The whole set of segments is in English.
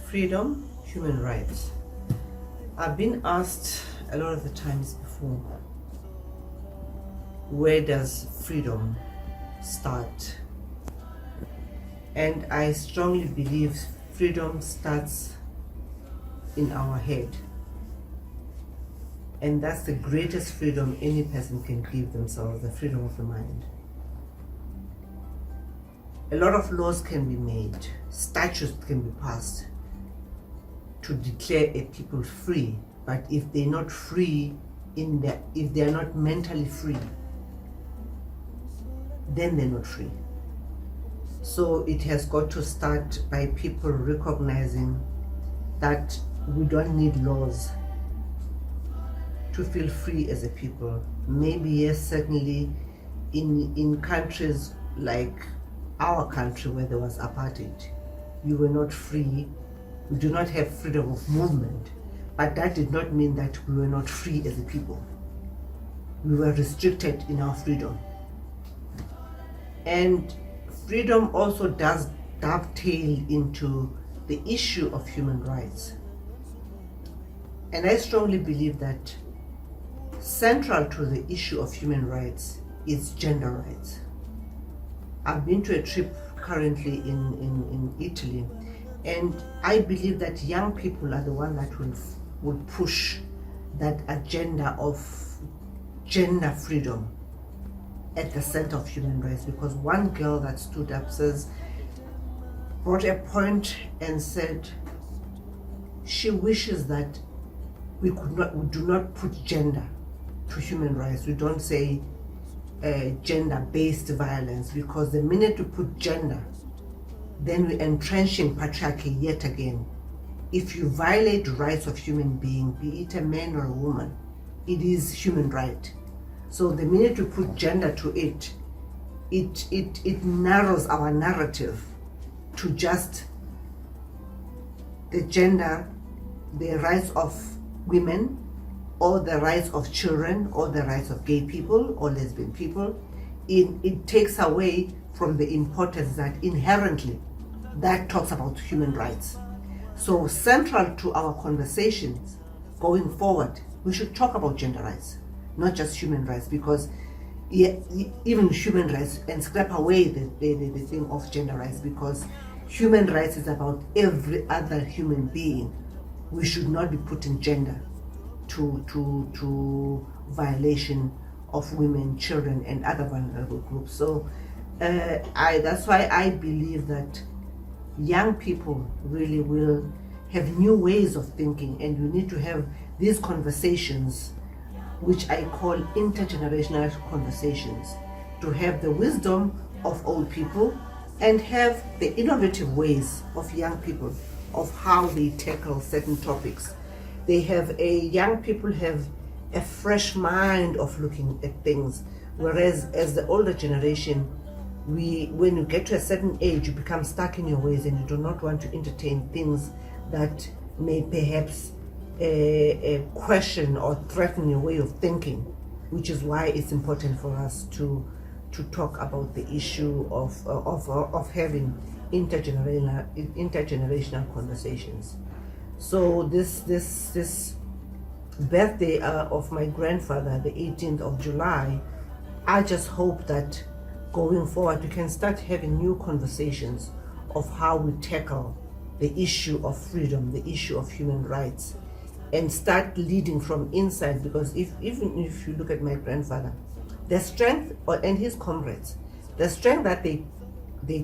Freedom, human rights. I've been asked a lot of the times before, where does freedom start? And I strongly believe freedom starts in our head. And that's the greatest freedom any person can give themselves, the freedom of the mind. A lot of laws can be made, statutes can be passed to declare a people free, but if they're not free if they're not mentally free, then they're not free. So it has got to start by people recognizing that we don't need laws to feel free as a people. Maybe yes, certainly in countries like our country where there was apartheid, you were not free. We do not have freedom of movement, but that did not mean that we were not free as a people. We were restricted in our freedom. And freedom also does dovetail into the issue of human rights. And I strongly believe that central to the issue of human rights is gender rights. I've been to a trip currently in Italy, and I believe that young people are the ones that will push that agenda of gender freedom at the center of human rights. Because one girl that stood up brought a point and said she wishes that we do not put gender to human rights. We don't say gender-based violence, because the minute we put gender, then we're entrenching patriarchy yet again. If you violate rights of human being, be it a man or a woman, it is human right. So the minute we put gender to it narrows our narrative to just the gender, the rights of women, or the rights of children, or the rights of gay people or lesbian people. It takes away from the importance that inherently that talks about human rights. So central to our conversations going forward, we should talk about gender rights, not just human rights, because even human rights, and scrap away the thing of gender rights, because human rights is about every other human being. We should not be putting gender to violation of women, children, and other vulnerable groups. So that's why I believe that young people really will have new ways of thinking, and we need to have these conversations, which I call intergenerational conversations, to have the wisdom of old people and have the innovative ways of young people of how they tackle certain topics. Young people have a fresh mind of looking at things, whereas as the older generation, when you get to a certain age, you become stuck in your ways and you do not want to entertain things that may perhaps question or threaten your way of thinking, which is why it's important for us to talk about the issue of having intergenerational conversations. So this birthday of my grandfather, the 18th of July, I just hope that going forward we can start having new conversations of how we tackle the issue of freedom, the issue of human rights, and start leading from inside. Because even if you look at my grandfather, the strength, and his comrades, the strength that they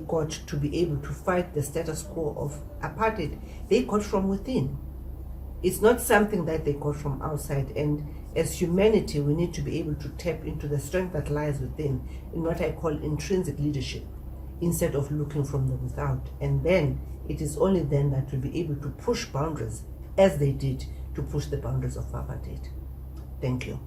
got to be able to fight the status quo of apartheid, they got from within. It's not something that they got from outside. And as humanity, we need to be able to tap into the strength that lies within, in what I call intrinsic leadership, instead of looking from the without. And then it is only then that we'll be able to push boundaries, as they did to push the boundaries of apartheid. Thank you.